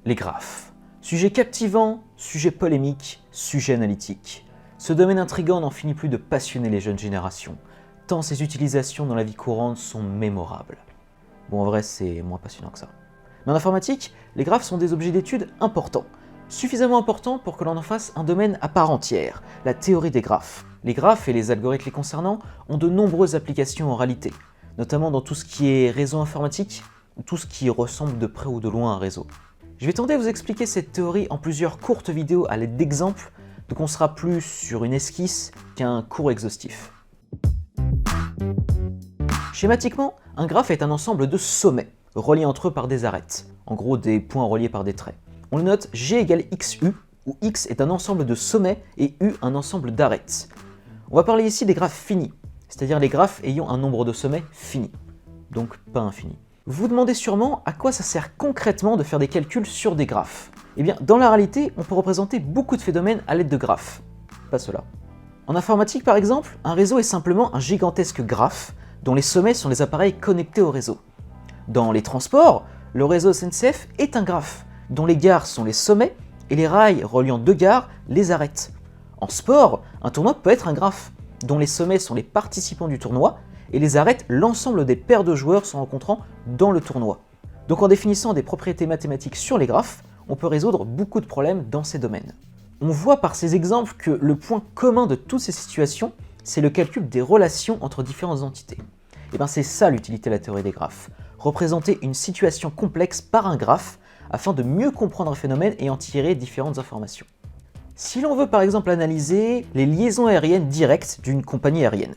Les graphes. Sujet captivant, sujet polémique, sujet analytique. Ce domaine intrigant n'en finit plus de passionner les jeunes générations, tant ses utilisations dans la vie courante sont mémorables. Bon, en vrai, c'est moins passionnant que ça. Mais en informatique, les graphes sont des objets d'étude importants, suffisamment importants pour que l'on en fasse un domaine à part entière, la théorie des graphes. Les graphes et les algorithmes les concernant ont de nombreuses applications en réalité, notamment dans tout ce qui est réseau informatique, ou tout ce qui ressemble de près ou de loin à un réseau. Je vais tenter de vous expliquer cette théorie en plusieurs courtes vidéos à l'aide d'exemples, donc on sera plus sur une esquisse qu'un cours exhaustif. Schématiquement, un graphe est un ensemble de sommets, reliés entre eux par des arêtes, en gros des points reliés par des traits. On le note G égale XU, où X est un ensemble de sommets et U un ensemble d'arêtes. On va parler ici des graphes finis, c'est-à-dire les graphes ayant un nombre de sommets fini, donc pas infini. Vous vous demandez sûrement à quoi ça sert concrètement de faire des calculs sur des graphes. Eh bien, dans la réalité, on peut représenter beaucoup de phénomènes à l'aide de graphes. Pas cela. En informatique, par exemple, un réseau est simplement un gigantesque graphe dont les sommets sont les appareils connectés au réseau. Dans les transports, le réseau SNCF est un graphe dont les gares sont les sommets et les rails reliant deux gares les arêtes. En sport, un tournoi peut être un graphe dont les sommets sont les participants du tournoi et les arêtes l'ensemble des paires de joueurs se rencontrant dans le tournoi. Donc en définissant des propriétés mathématiques sur les graphes, on peut résoudre beaucoup de problèmes dans ces domaines. On voit par ces exemples que le point commun de toutes ces situations, c'est le calcul des relations entre différentes entités. Et bien c'est ça l'utilité de la théorie des graphes, représenter une situation complexe par un graphe afin de mieux comprendre un phénomène et en tirer différentes informations. Si l'on veut par exemple analyser les liaisons aériennes directes d'une compagnie aérienne,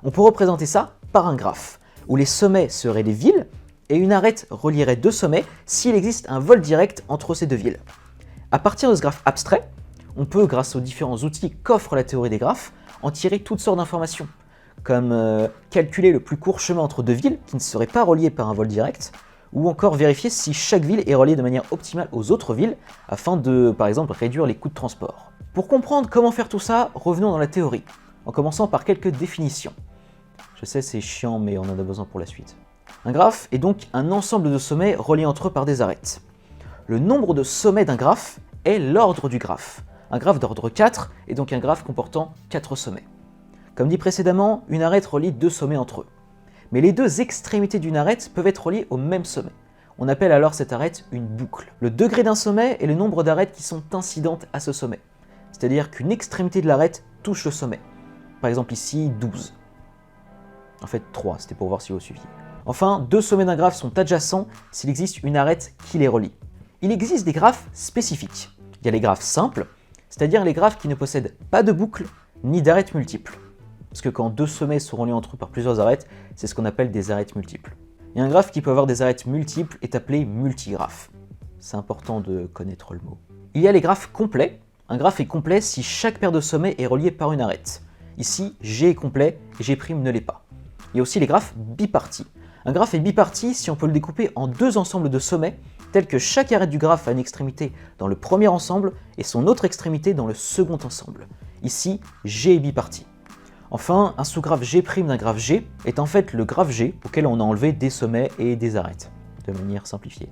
on peut représenter ça par un graphe, où les sommets seraient les villes, et une arête relierait deux sommets s'il existe un vol direct entre ces deux villes. À partir de ce graphe abstrait, on peut, grâce aux différents outils qu'offre la théorie des graphes, en tirer toutes sortes d'informations, comme calculer le plus court chemin entre deux villes qui ne seraient pas reliées par un vol direct, ou encore vérifier si chaque ville est reliée de manière optimale aux autres villes, afin de, par exemple, réduire les coûts de transport. Pour comprendre comment faire tout ça, revenons dans la théorie, en commençant par quelques définitions. Je sais, c'est chiant, mais on en a besoin pour la suite. Un graphe est donc un ensemble de sommets reliés entre eux par des arêtes. Le nombre de sommets d'un graphe est l'ordre du graphe. Un graphe d'ordre 4 est donc un graphe comportant 4 sommets. Comme dit précédemment, une arête relie deux sommets entre eux. Mais les deux extrémités d'une arête peuvent être reliées au même sommet. On appelle alors cette arête une boucle. Le degré d'un sommet est le nombre d'arêtes qui sont incidentes à ce sommet. C'est-à-dire qu'une extrémité de l'arête touche le sommet. Par exemple ici, 12. En fait 3, c'était pour voir si vous suiviez. Enfin, deux sommets d'un graphe sont adjacents s'il existe une arête qui les relie. Il existe des graphes spécifiques. Il y a les graphes simples, c'est-à-dire les graphes qui ne possèdent pas de boucle ni d'arêtes multiples. Parce que quand deux sommets sont reliés entre eux par plusieurs arêtes, c'est ce qu'on appelle des arêtes multiples. Et un graphe qui peut avoir des arêtes multiples est appelé multigraphe. C'est important de connaître le mot. Il y a les graphes complets. Un graphe est complet si chaque paire de sommets est reliée par une arête. Ici, G est complet et G' ne l'est pas. Il y a aussi les graphes bipartis. Un graphe est biparti si on peut le découper en deux ensembles de sommets, tels que chaque arête du graphe a une extrémité dans le premier ensemble et son autre extrémité dans le second ensemble. Ici, G est biparti. Enfin, un sous-graphe G' d'un graphe G est en fait le graphe G auquel on a enlevé des sommets et des arêtes, de manière simplifiée.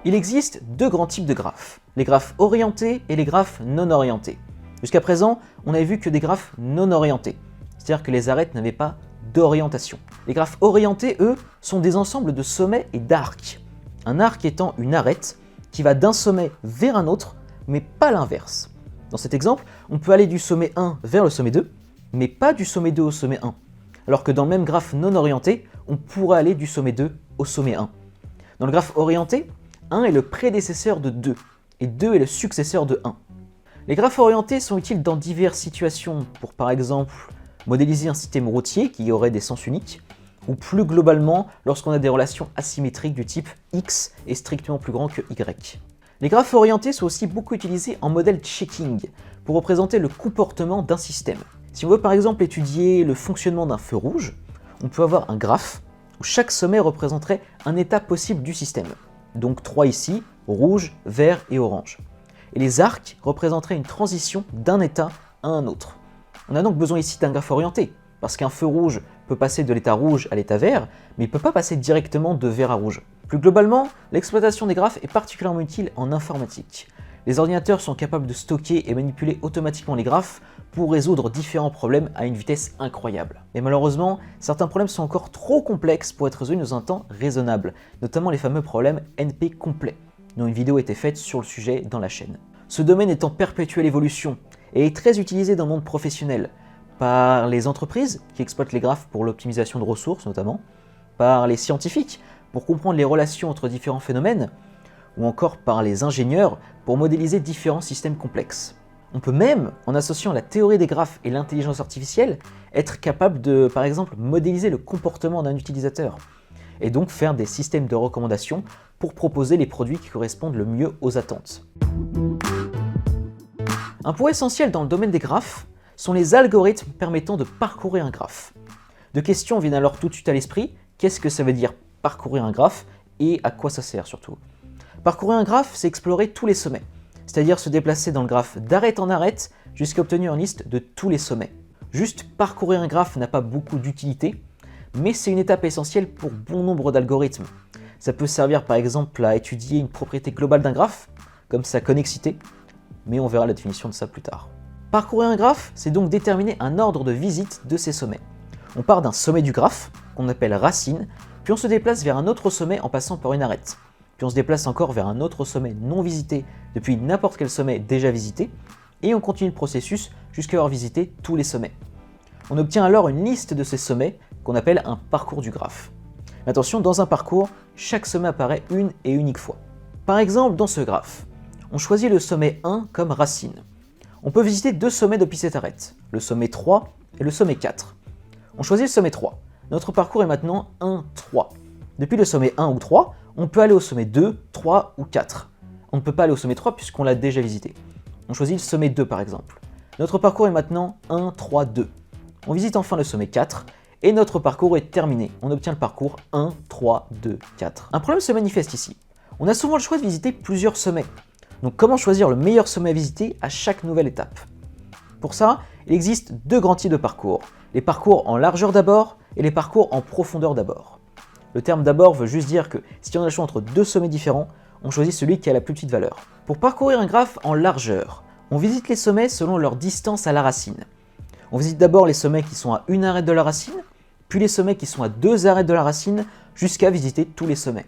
Il existe deux grands types de graphes, les graphes orientés et les graphes non orientés. Jusqu'à présent, on n'avait vu que des graphes non orientés, c'est-à-dire que les arêtes n'avaient pas d'orientation. Les graphes orientés, eux, sont des ensembles de sommets et d'arcs. Un arc étant une arête qui va d'un sommet vers un autre, mais pas l'inverse. Dans cet exemple, on peut aller du sommet 1 vers le sommet 2, mais pas du sommet 2 au sommet 1. Alors que dans le même graphe non orienté, on pourrait aller du sommet 2 au sommet 1. Dans le graphe orienté, 1 est le prédécesseur de 2, et 2 est le successeur de 1. Les graphes orientés sont utiles dans diverses situations, pour par exemple modéliser un système routier qui aurait des sens uniques, ou plus globalement lorsqu'on a des relations asymétriques du type X est strictement plus grand que Y. Les graphes orientés sont aussi beaucoup utilisés en modèle checking, pour représenter le comportement d'un système. Si on veut par exemple étudier le fonctionnement d'un feu rouge, on peut avoir un graphe où chaque sommet représenterait un état possible du système. Donc 3 ici, rouge, vert et orange. Et les arcs représenteraient une transition d'un état à un autre. On a donc besoin ici d'un graphe orienté, parce qu'un feu rouge peut passer de l'état rouge à l'état vert, mais il ne peut pas passer directement de vert à rouge. Plus globalement, l'exploitation des graphes est particulièrement utile en informatique. Les ordinateurs sont capables de stocker et manipuler automatiquement les graphes pour résoudre différents problèmes à une vitesse incroyable. Mais malheureusement, certains problèmes sont encore trop complexes pour être résolus dans un temps raisonnable, notamment les fameux problèmes NP complets, dont une vidéo a été faite sur le sujet dans la chaîne. Ce domaine est en perpétuelle évolution et est très utilisé dans le monde professionnel, par les entreprises qui exploitent les graphes pour l'optimisation de ressources notamment, par les scientifiques pour comprendre les relations entre différents phénomènes, ou encore par les ingénieurs pour modéliser différents systèmes complexes. On peut même, en associant la théorie des graphes et l'intelligence artificielle, être capable de, par exemple, modéliser le comportement d'un utilisateur, et donc faire des systèmes de recommandation pour proposer les produits qui correspondent le mieux aux attentes. Un point essentiel dans le domaine des graphes sont les algorithmes permettant de parcourir un graphe. Deux questions viennent alors tout de suite à l'esprit. Qu'est-ce que ça veut dire parcourir un graphe et à quoi ça sert surtout? Parcourir un graphe, c'est explorer tous les sommets, c'est-à-dire se déplacer dans le graphe d'arête en arête jusqu'à obtenir une liste de tous les sommets. Juste parcourir un graphe n'a pas beaucoup d'utilité, mais c'est une étape essentielle pour bon nombre d'algorithmes. Ça peut servir par exemple à étudier une propriété globale d'un graphe, comme sa connexité, mais on verra la définition de ça plus tard. Parcourir un graphe, c'est donc déterminer un ordre de visite de ces sommets. On part d'un sommet du graphe, qu'on appelle racine, puis on se déplace vers un autre sommet en passant par une arête. Puis on se déplace encore vers un autre sommet non visité depuis n'importe quel sommet déjà visité, et on continue le processus jusqu'à avoir visité tous les sommets. On obtient alors une liste de ces sommets qu'on appelle un parcours du graphe. Mais attention, dans un parcours, chaque sommet apparaît une et unique fois. Par exemple, dans ce graphe, on choisit le sommet 1 comme racine. On peut visiter deux sommets depuis cette arête, le sommet 3 et le sommet 4. On choisit le sommet 3. Notre parcours est maintenant 1, 3. Depuis le sommet 1 ou 3, on peut aller au sommet 2, 3 ou 4. On ne peut pas aller au sommet 3 puisqu'on l'a déjà visité. On choisit le sommet 2 par exemple. Notre parcours est maintenant 1, 3, 2. On visite enfin le sommet 4 et notre parcours est terminé. On obtient le parcours 1, 3, 2, 4. Un problème se manifeste ici. On a souvent le choix de visiter plusieurs sommets. Donc comment choisir le meilleur sommet à visiter à chaque nouvelle étape? Pour ça, il existe deux grands types de parcours. Les parcours en largeur d'abord et les parcours en profondeur d'abord. Le terme d'abord veut juste dire que si on a le choix entre deux sommets différents, on choisit celui qui a la plus petite valeur. Pour parcourir un graphe en largeur, on visite les sommets selon leur distance à la racine. On visite d'abord les sommets qui sont à une arête de la racine, puis les sommets qui sont à deux arêtes de la racine, jusqu'à visiter tous les sommets.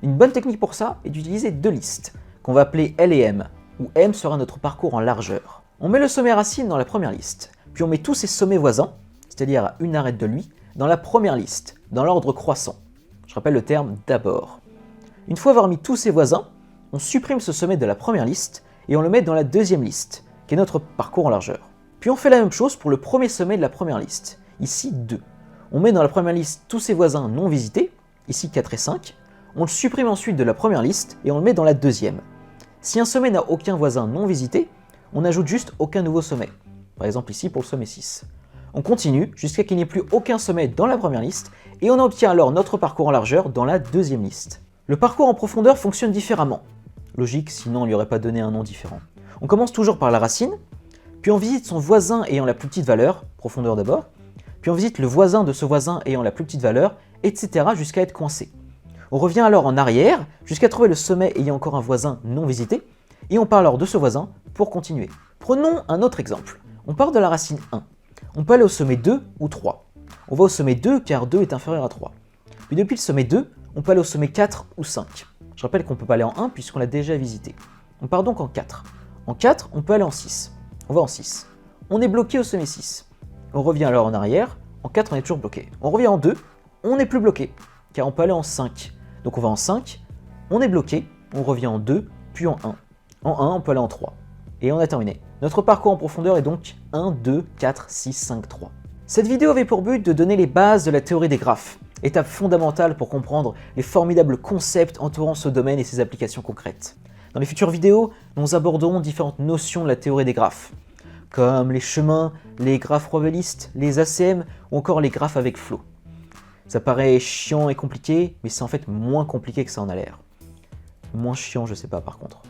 Une bonne technique pour ça est d'utiliser deux listes, qu'on va appeler L et M, où M sera notre parcours en largeur. On met le sommet racine dans la première liste, puis on met tous ses sommets voisins, c'est-à-dire à une arête de lui, dans la première liste, dans l'ordre croissant. Je rappelle le terme d'abord. Une fois avoir mis tous ses voisins, on supprime ce sommet de la première liste et on le met dans la deuxième liste, qui est notre parcours en largeur. Puis on fait la même chose pour le premier sommet de la première liste, ici 2. On met dans la première liste tous ses voisins non visités, ici 4 et 5, on le supprime ensuite de la première liste et on le met dans la deuxième. Si un sommet n'a aucun voisin non visité, on ajoute juste aucun nouveau sommet, par exemple ici pour le sommet 6. On continue jusqu'à qu'il n'y ait plus aucun sommet dans la première liste et on obtient alors notre parcours en largeur dans la deuxième liste. Le parcours en profondeur fonctionne différemment. Logique, sinon on ne lui aurait pas donné un nom différent. On commence toujours par la racine, puis on visite son voisin ayant la plus petite valeur, profondeur d'abord, puis on visite le voisin de ce voisin ayant la plus petite valeur, etc. jusqu'à être coincé. On revient alors en arrière jusqu'à trouver le sommet ayant encore un voisin non visité, et on part alors de ce voisin pour continuer. Prenons un autre exemple. On part de la racine 1. On peut aller au sommet 2 ou 3. On va au sommet 2 car 2 est inférieur à 3. Puis depuis le sommet 2, on peut aller au sommet 4 ou 5. Je rappelle qu'on ne peut pas aller en 1 puisqu'on l'a déjà visité. On part donc en 4. En 4, on peut aller en 6. On va en 6. On est bloqué au sommet 6. On revient alors en arrière. En 4, on est toujours bloqué. On revient en 2. On n'est plus bloqué car on peut aller en 5. Donc on va en 5. On est bloqué. On revient en 2, puis en 1. En 1, on peut aller en 3. Et on a terminé. Notre parcours en profondeur est donc 1, 2, 4, 6, 5, 3. Cette vidéo avait pour but de donner les bases de la théorie des graphes, étape fondamentale pour comprendre les formidables concepts entourant ce domaine et ses applications concrètes. Dans les futures vidéos, nous aborderons différentes notions de la théorie des graphes, comme les chemins, les graphes probabilistes, les ACM ou encore les graphes avec flow. Ça paraît chiant et compliqué, mais c'est en fait moins compliqué que ça en a l'air. Moins chiant, je sais pas par contre.